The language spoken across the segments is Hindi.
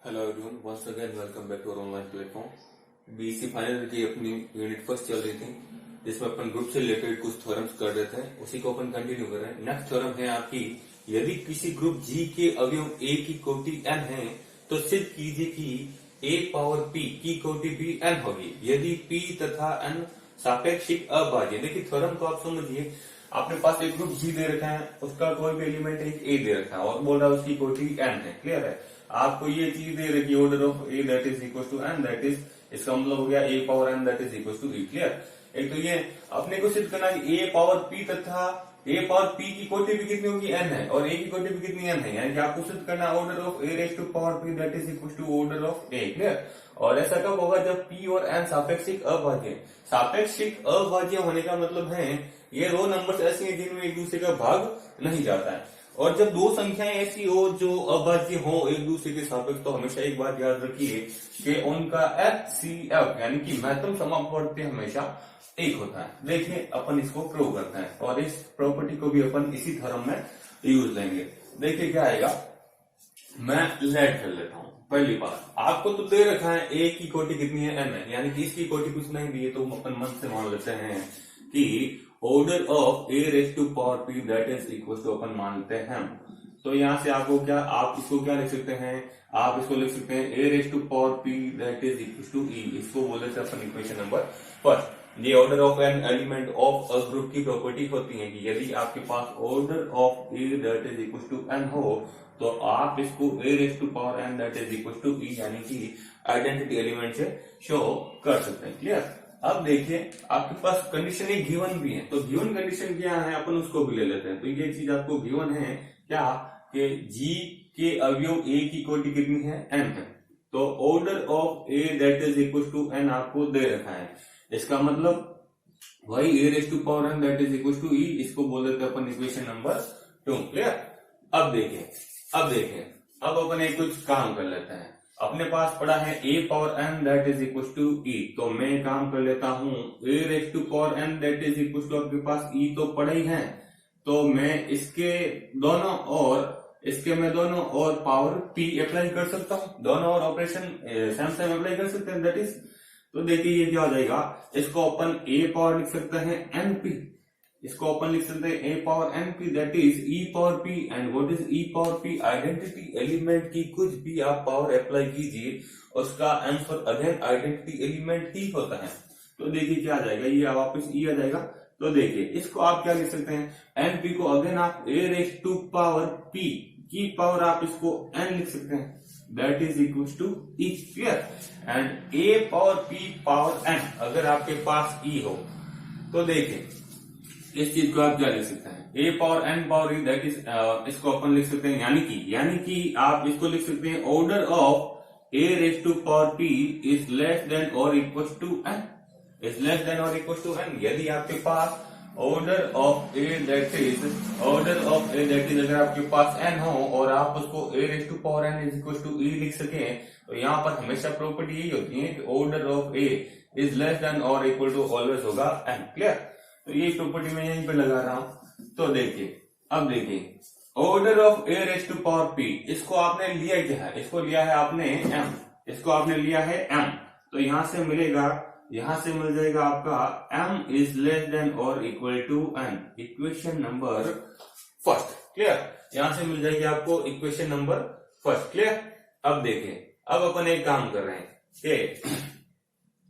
Hello everyone, once again welcome back to our online platform. BSc final की अपनी यूनिट फर्स्ट चल रही थी, जिसमें अपन ग्रुप से रिलेटेड कुछ थ्योरम्स कर रहे थे। उसी को अपन कंटिन्यू कर रहे हैं। नेक्स्ट थ्योरम है आपकी, यदि किसी ग्रुप जी के अवयव ए की कोटि n है तो सिद्ध कीजिए कि a पावर p की कोटि भी n होगी यदि p तथा n सापेक्षिक अभाज्य। देखिए थ्योरम को आप समझिए। आपने पास एक ग्रुप जी दे रखा है, उसका कोई भी एलिमेंट एक ए दे रखा है और बोल रहा है उसकी कोटि n है। क्लियर है? आपको ये चीज दे रखी है order of A that is equal to N, that is इसका मतलब हो गया A power N that is equal to E. Clear? एक तो ये अपने को सिद्ध करना है ए पावर पी तथा ए पावर पी की कोटि भी कितनी होगी एन है और ए की कोटि भी कितनी एन है, यानी कि आपको सिद्ध करना है order of A raise to power P that is equal to order of A. Clear? और ऐसा कब होगा? जब पी और एन सापेक्षिक अभाज्य। सापेक्षिक अभाज्य होने का मतलब है ये रो नंबर्स ऐसी हैं जिनमें एक दूसरे का भाग नहीं जाता है। और जब दो संख्याएं ऐसी हो जो अभाज्य हो एक दूसरे के सापेक्ष, तो हमेशा एक बात याद रखिए कि उनका एचसीएफ यानी कि महत्तम समापवर्ती हमेशा एक होता है। देखिए अपन इसको प्रूव करते हैं और इस प्रॉपर्टी को भी अपन इसी थ्योरम में यूज लेंगे। देखिए क्या आएगा, मैं लेट कर लेता हूं। पहली बात, आपको तो दे रखा है ए की कोटि कितनी है एन है, यानी कि इसकी कोटि कुछ नहीं दी है, तो अपन मन से मान लेते हैं कि order of A raise to power P that is equal to अपन मानते हैं। तो यहां से आपको क्या, आप इसको क्या लिख सकते हैं, आप इसको लिख सकते हैं A raise to power P that is equal to E. इसको बोले थे अपन इक्वेशन नंबर फर्स्ट। ये order of an element of a group की प्रॉपर्टी होती है कि यदि आपके पास order of A that is equal to N हो तो आप इसको A raise to power N that is equal to E यानी कि आइडेंटिटी एलिमेंट से शो कर सकते हैं। क्लियर? अब देखिए आपके पास कंडीशन एक गिवन भी है, तो गिवन कंडीशन क्या है अपन उसको भी ले लेते हैं। तो ये चीज आपको गिवन है क्या कि जी के अवयव ए की कोटि कितनी है एन है, तो order of A that is equal to N आपको दे रखा है। इसका मतलब वही A raise to power N that is equal to E, इसको बोल देते हैं अपन इक्वेशन नंबर 2। क्लियर? अब देखिए अब अपन एक कुछ काम कर लेते हैं। अपने पास पड़ा है A power N that is equal to E, तो मैं काम कर लेता हूं A raise to power N that is equal to, आपके पास ई तो पड़ा ही है, तो मैं इसके दोनों और पावर पी अप्लाई कर सकता हूं। दोनों और ऑपरेशन सेम अप्लाई कर सकते हैं। दैट इज, तो देखिए ये क्या हो जाएगा, इसको अपन ए पावर लिख सकते हैं एन पी, इसको अपन लिख सकते हैं A power N P that is E power P. And what is E power P? Identity element की कुछ भी आप पावर अप्लाई कीजिए उसका आंसर अगेन आइडेंटिटी एलिमेंट ही होता है। तो देखिए क्या आ जाएगा, ये वापस ई आ जाएगा। तो देखिए इसको आप क्या लिख सकते हैं, एन पी को अगेन आप A raise to power P की पावर आप इसको एन लिख सकते हैं, that is equal to E. Clear? And A power P power N अगर आपके पास ई हो तो देखिए इस चीज को आप क्या लिख सकते हैं, A power N power E that is, इसको अपन लिख सकते हैं यानी कि आप इसको लिख सकते हैं order of A raise to power P is less than और equal to N, is less than और इक्वल टू एन। यदि आपके पास order of A that is अगर आपके पास एन हो और आप उसको A raise to power N is equal to E लिख सके, तो यहाँ पर हमेशा प्रॉपर्टी यही होती है कि order of A is less than और इक्वल टू ऑलवेज होगा एन। क्लियर? तो ये प्रॉपर्टी मैं यहीं पे लगा रहा हूं। तो अब देखिए order of A raise to power P, इसको आपने लिया क्या है, इसको लिया है आपने एम, इसको आपने लिया है एम, तो यहां से मिल जाएगा आपका m इज लेस देन और equal to n, equation number first. Clear? यहां से मिल जाएगी आपको इक्वेशन नंबर फर्स्ट। क्लियर? अब देखिए अब अपन एक काम कर रहे हैं कि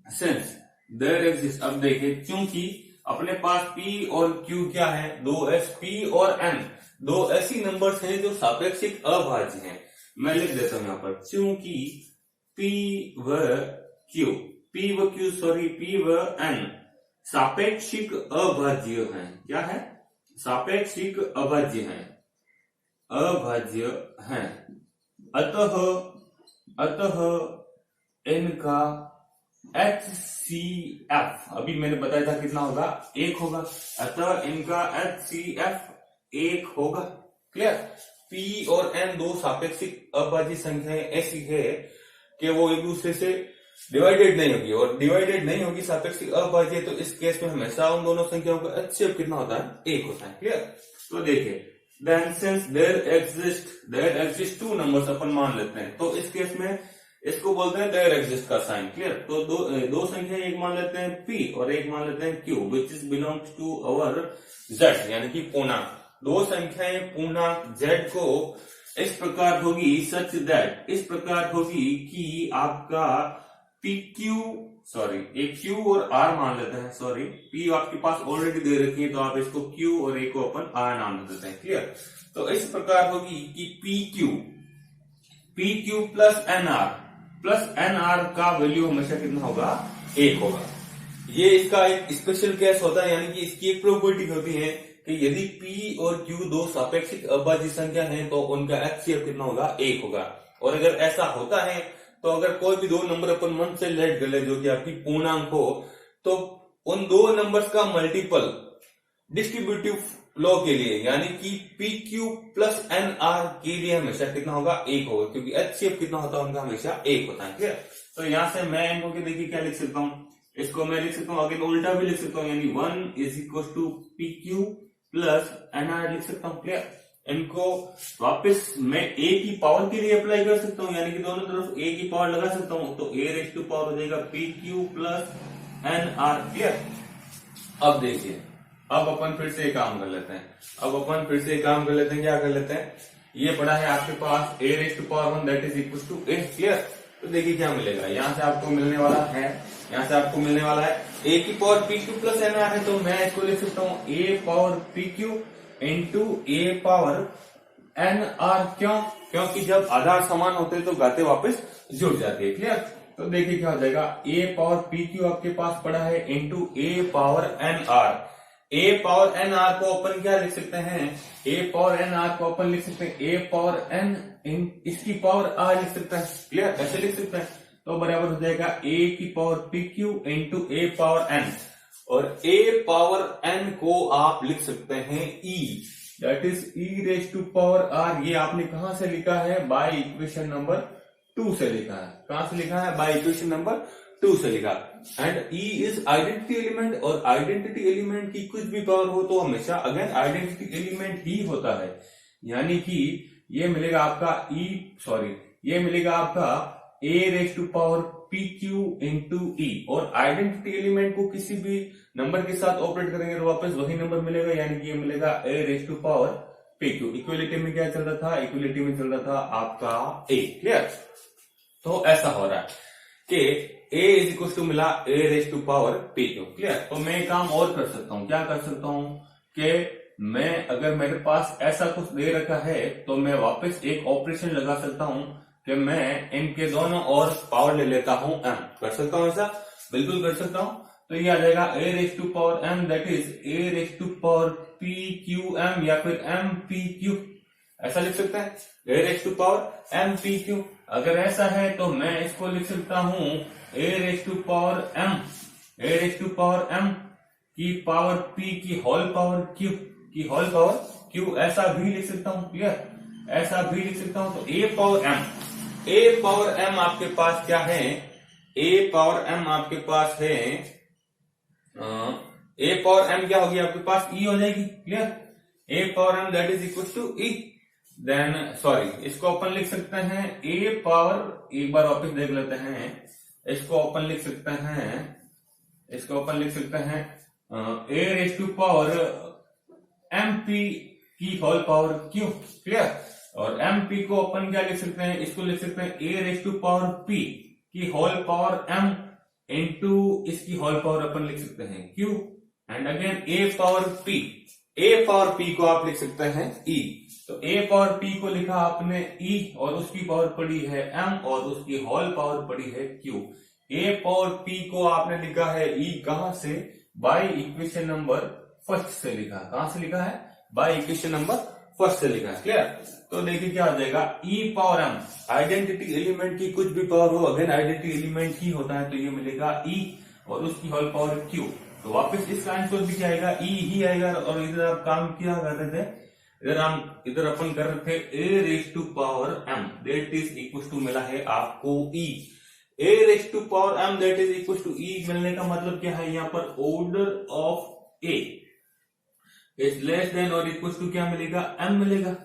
सिंस देयर एग्जिस्ट, अब देखिए क्योंकि अपने पास p और q क्या है, दो एस p और n, दो ऐसी नंबर्स हैं जो सापेक्षिक अभाज्य हैं। मैं लिख देता हूं यहां पर, क्योंकि p व n सापेक्षिक अभाज्य हैं। क्या है? सापेक्षिक अभाज्य हैं। अतः इनका HCF अभी मैंने बताया था कितना होगा, 1 होगा। अतः इनका HCF 1 होगा। क्लियर? P और N दो सापेक्षिक अभाज्य संख्याएं ऐसी है कि वो एक दूसरे से डिवाइडेड नहीं होगी, और डिवाइडेड नहीं होगी सापेक्षिक अभाज्य, तो इस केस में हमेशा उन दोनों संख्याओं का HCF कितना होता है, 1 होता है। क्लियर? तो देखिए then since there exist two numbers अपन मान लेते हैं, तो इस केस में इसको बोलते हैं देयर एग्जिस्ट का साइन। क्लियर? तो दो संख्या, एक मान लेते हैं p और एक मान लेते हैं q, which is belongs to our z, यानी कि पूर्णांक। दो संख्याएं पूर्णांक z को इस प्रकार होगी, सच दैट, इस प्रकार होगी कि आपका एक q और r मान लेते हैं, p आपके पास ऑलरेडी दे रखी है तो आप इसको q और a को अपन r नाम दे देते हैं। क्लियर? तो इस प्रकार होगी कि pq प्लस nr का वैल्यू हमेशा कितना होगा? 1 होगा। ये इसका एक स्पेशल केस होता है, यानी कि इसकी एक प्रॉपर्टी होती है कि यदि p और q दो सापेक्षिक अभाज्य संख्या हैं तो उनका HCF कितना होगा? 1 होगा। और अगर ऐसा होता है तो अगर कोई भी दो नंबर अपन मन से लेट कर ले जो कि आपकी पूर्णांक हो, तो उन दो नंबर्स का मल्टीपल डिस्ट्रीब्यूटिव लॉ के लिए, यानी कि PQ प्लस NR के लिए हमेशा कितना होगा? 1 होगा, क्योंकि HCF कितना होता है उनका? हमेशा 1 होता है। क्लियर? तो यहां से मैं इनको के देखिए क्या लिख सकता हूं, इसको मैं लिख सकता हूं, आगे उल्टा भी लिख सकता हूं, यानी 1 is equal to PQ plus NR लिख सकता हूं। क्लियर? इनको वापस मैं a की पावर के लिए अप्लाई कर सकता हूं, यानी कि दोनों तरफ a की पावर लगा सकता हूं, तो a रेज़ टू पावर हो जाएगा PQ प्लस NR। क्लियर? अब देखिए, अब अपन फिर से काम कर लेते हैं, क्या कर लेते हैं, ये पड़ा है आपके पास a raise to power 1 that is equal to a। Clear? तो देखिए क्या मिलेगा, यहां से आपको मिलने वाला है a की पावर PQ प्लस NR है, तो मैं इसको लिख सकता हूं a power PQ into a power NR। क्योंकि जब आधार समान होते हैं तो घाते वापस जुड़ जाती है। क्लियर? तो देखिए क्या हो जाएगा, a पावर PQ आपके पास पड़ा है into a power NR। a power NR को अपन क्या लिख सकते हैं, a पावर NR को अपन लिख सकते हैं a पावर n इसकी पावर r लिख सकते हैं। क्लियर? ऐसे लिख सकते हैं, तो बराबर हो जाएगा a की power PQ into a power n, और a पावर n को आप लिख सकते हैं e, that is e raise to power r। ये आपने कहां से लिखा है? बाय इक्वेशन नंबर 2 से लिखा है। कहां से लिखा है? बाय इक्वेशन नंबर 2 से लिखा। And e is identity element, और आइडेंटिटी एलिमेंट की कुछ भी पावर हो तो हमेशा अगेन आइडेंटिटी एलिमेंट ही होता है, यानी कि ये मिलेगा आपका a raise to power PQ into e, और आइडेंटिटी एलिमेंट को किसी भी नंबर के साथ ऑपरेट करेंगे तो वापस वही नंबर मिलेगा, यानी कि ये मिलेगा a raise to power PQ। Equality में क्या चल रहा था? इक्वलिटी में चल रहा था आपका a। क्लियर? तो ऐसा हो रहा है कि a इज इक्वल टू मिला a raise to power PQ। Clear? तो मैं काम और कर सकता हूं, क्या कर सकता हूं कि मैं, अगर मेरे पास ऐसा कुछ दे रखा है तो मैं वापस एक ऑपरेशन लगा सकता हूं कि मैं इनके दोनों और पावर ले लेता हूं m। कर सकता हूं ऐसा? बिल्कुल कर सकता हूं। तो ये आ जाएगा a raise to power m that is a raise to power PQM, या फिर MPQ, ऐसा लिख सकते हैं, a raise to power MPQ। अगर ऐसा है तो मैं इसको लिख सकता हूं a raise to power m की पावर p की होल पावर q, ऐसा भी लिख सकता हूं। क्लियर? ऐसा भी लिख सकता हूं। तो a पावर m आपके पास क्या है? a पावर m आपके पास है, a पावर m क्या होगी आपके पास? e हो जाएगी। Clear? a power m that is equal to e। Then इसको अपन लिख सकते हैं a पावर, एक बार वापस देख लेते हैं, इसको अपन लिख सकते हैं a raise to power MP की होल पावर q। क्लियर? और MP को अपन क्या लिख सकते हैं? इसको लिख सकते हैं a raise to power p की होल पावर m इंटू इसकी होल पावर अपन लिख सकते हैं q, and again a power p को आप लिख सकते हैं e। तो a पावर p को लिखा आपने e, और उसकी पावर पड़ी है m, और उसकी होल पावर पड़ी है q। a पावर p को आपने लिखा है e, कहां से? बाय इक्वेशन नंबर 1 से लिखा। कहां से लिखा है? बाय इक्वेशन नंबर 1 से लिखा है। क्लियर? तो देखिए क्या हो जाएगा, e power m, identity element की कुछ भी पावर हो अगेन आइडेंटिटी एलिमेंट ही होता है, तो ये मिलेगा e और उसकी होल पावर q। तो वापस इसका आंसर भी क्या आएगा? e ही आएगा। और इधर आप काम क्या कर रहे थे? इधर अपन कर रहे थे a raise to power m that is equal to मिला है आपको e। a raise to power m that is equal to e मिलने का मतलब क्या है? यहाँ पर order of a, is less than और इक्वल टू क्या मिलेगा, एम मिलेगा।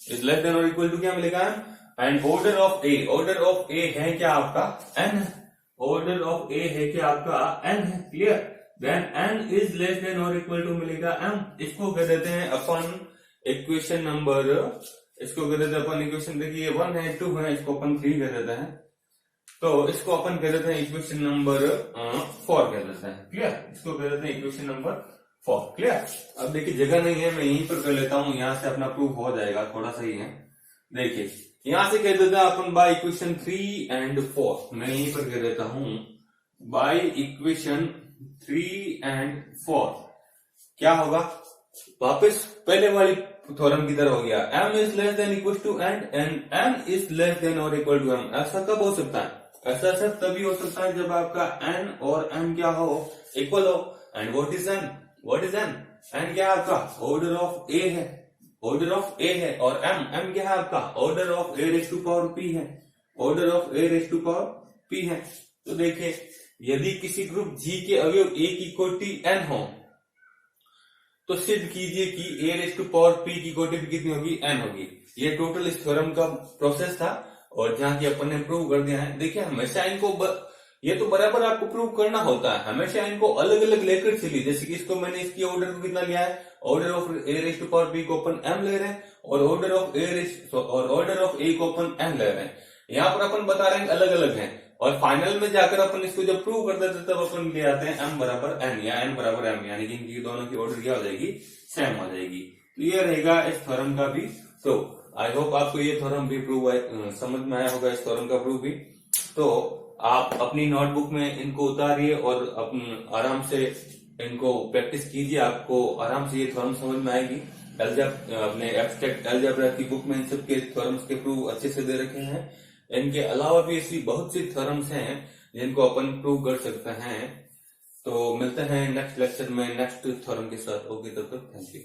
इज लेस देन और इक्वल टू क्या मिलेगा, M. And order of A, order of A है क्या आपका, एन है। ऑर्डर ऑफ ए है क्या आपका, एन है। Clear. Then N is less than और इक्वल टू मिलेगा एम। इसको कह देते हैं अपन इक्वेशन नंबर, इसको कह देते हैं अपन इक्वेशन, देखिए 1 है 2 है, इसको अपन 3 कह देते हैं, तो इसको अपन कह देते हैं इक्वेशन नंबर 4 कह देते हैं। क्लियर। इसको कह देते हैं इक्वेशन नंबर 4। क्लियर। अब देखिए जगह नहीं है, मैं यहीं पर कर लेता हूं, यहां से अपना प्रूफ हो जाएगा, थोड़ा सा ही है। देखिए यहां से कह देते हैं अपन बाय इक्वेशन 3 एंड 4, मैं यहीं पर कह देता हूं बाय इक्वेशन 3 एंड 4 क्या होगा, वापस पहले वाली थ्योरम की तरह हो गया, m is less than equal to and n is less than और इक्वल टू m। ऐसा कब हो सकता है, ऐसा सिर्फ तभी हो सकता है जब आपका n और m क्या हो, इक्वल हो। And what is n, what is n, n क्या है आपका, ऑर्डर ऑफ a है, ऑर्डर ऑफ a है। और m क्या है आपका, order of a raise to power p है, order of a raise to power p है। तो देखिए यदि किसी ग्रुप G के अवयव a की कोटि n हो तो सिद्ध कीजिए कि a raise to power p की कोटि भी कितनी होगी, n होगी। ये टोटल इस थ्योरम का प्रोसेस था और जहां की अपन ने प्रूव कर दिया है। देखिए हमेशा इनको ये तो बराबर आपको प्रूव करना होता है, हमेशा इनको अलग अलग लेकर चलिए। जैसे कि इसको मैंने इसकी ऑर्डर को कितना लिया है, order of a raise to power p को अपन m ले रहे हैं और ऑर्डर ऑफ a को अपन n ले रहे हैं। यहाँ पर अपन बता रहे हैं अलग अलग है और फाइनल में जाकर अपन इसको जब प्रूव कर देते तब अपन ले आते हैं m बराबर n या n बराबर m, यानी कि इनकी दोनों की ऑर्डर क्या हो जाएगी, सेम हो जाएगी। तो ये रहेगा इस थ्योरम का भी प्रूव। आई होप आपको ये थ्योरम भी प्रूव समझ में आया होगा, इस थ्योरम का प्रूव भी। तो आप अपनी नोटबुक में इनको उतारिए और आराम से इनको प्रैक्टिस कीजिए, आपको आराम से ये थ्योरम समझ में आएगी। अपने एब्स्ट्रैक्ट अलजेब्रा की बुक में इन सब के थ्योरम्स के प्रूव अच्छे से दे रखे हैं। इनके अलावा भी ऐसी बहुत सी थ्योरम्स हैं जिनको अपन प्रूव कर सकते हैं। तो मिलते हैं नेक्स्ट लेक्चर में नेक्स्ट थ्योरम के साथ। ओके, तब तक थैंक यू।